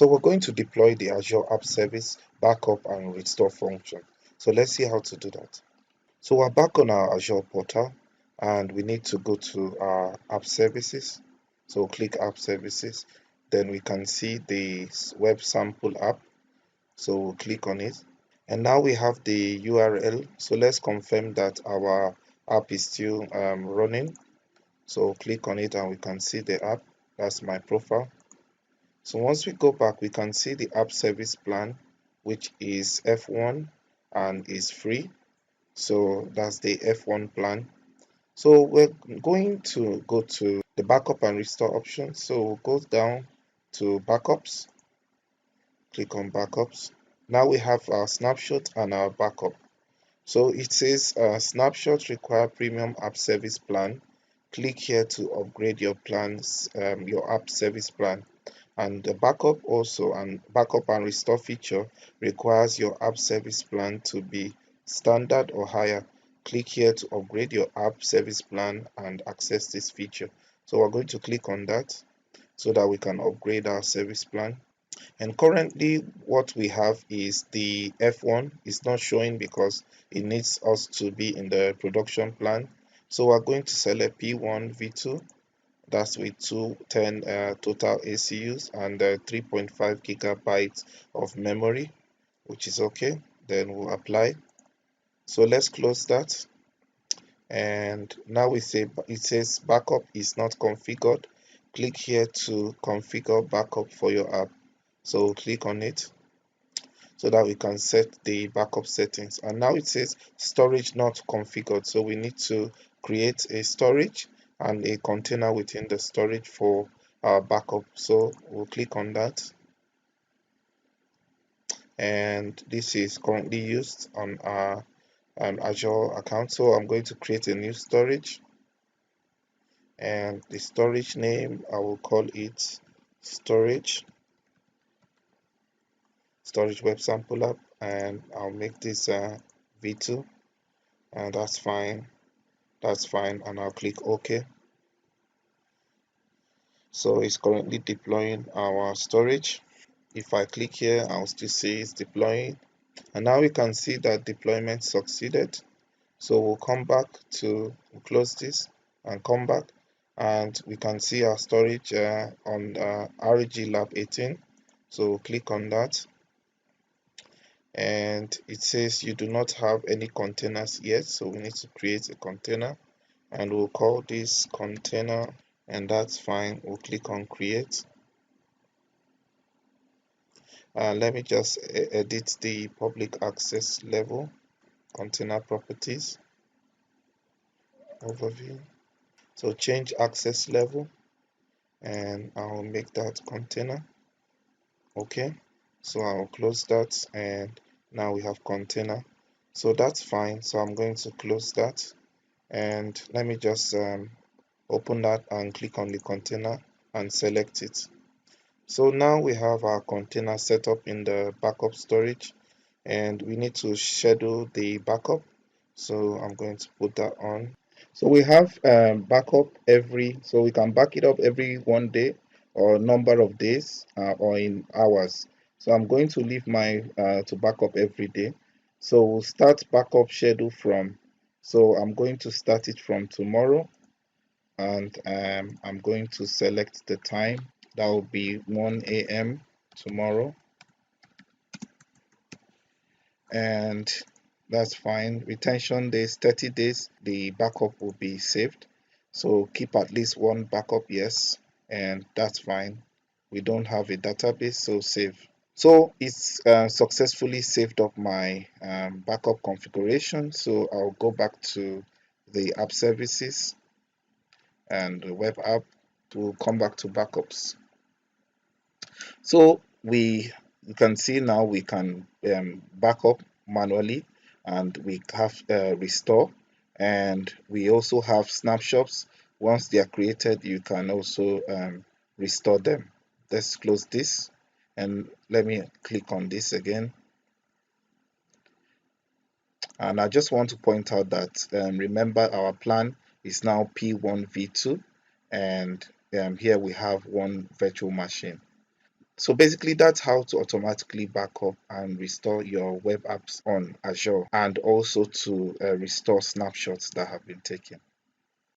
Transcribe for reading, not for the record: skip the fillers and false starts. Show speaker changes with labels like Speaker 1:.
Speaker 1: So we're going to deploy the Azure App Service backup and restore function. So let's see how to do that. So we're back on our Azure portal and we need to go to our app services. So click app services, then we can see the web sample app. So we'll click on it. And now we have the URL. So let's confirm that our app is still running. So click on it and we can see the app. That's my profile. So once we go back, we can see the app service plan, which is F1 and is free. So that's the F1 plan. So we're going to go to the backup and restore option. So we'll go down to backups, click on backups. Now we have our snapshot and our backup. So it says snapshot require premium app service plan. Click here to upgrade your plans, your app service plan. And the backup also, and backup and restore feature requires your app service plan to be standard or higher. Click here to upgrade your app service plan and access this feature. So we're going to click on that so that we can upgrade our service plan. And currently what we have is the F1 is not showing because it needs us to be in the production plan. So we're going to select P1 V2. That's with 210 total ACUs and 3.5 gigabytes of memory, which is okay. Then we'll apply. So let's close that. And now we say it says backup is not configured. Click here to configure backup for your app. So click on it so that we can set the backup settings. And now it says storage not configured. So we need to create a storage and a container within the storage for our backup. So we'll click on that. And this is currently used on our Azure account. So I'm going to create a new storage. And the storage name, I will call it storage web sample app. And I'll make this V2. And that's fine. That's fine. And I'll click OK. So it's currently deploying our storage. If I click here, I'll still see it's deploying. And now we can see that deployment succeeded. So we'll come back to close this and come back. And we can see our storage on RG Lab 18. So click on that. And it says you do not have any containers yet. So we need to create a container. And we'll call this container. And that's fine. We'll click on create. Let me just edit the public access level, container properties, overview. So change access level and I'll make that container. Okay, so I'll close that and now we have container. So that's fine. So I'm going to close that and let me just open that and click on the container and select it. So now we have our container set up in the backup storage and we need to schedule the backup. So I'm going to put that on. So we have backup so we can back it up every 1 day or number of days or in hours. So I'm going to leave my to backup every day. So we'll start backup schedule from, so I'm going to start it from tomorrow and I'm going to select the time. That will be 1 a.m. tomorrow. And that's fine. Retention days, 30 days, the backup will be saved. So keep at least one backup, yes, and that's fine. We don't have a database, so save. So it's successfully saved up my backup configuration. So I'll go back to the app services and the web app to come back to backups. So you can see now we can back up manually and we have restore, and we also have snapshots. Once they are created, you can also restore them. Let's close this and let me click on this again. And I just want to point out that remember our plan is now P1 V2 and here we have one virtual machine. So basically that's how to automatically back up and restore your web apps on Azure, and also to restore snapshots that have been taken.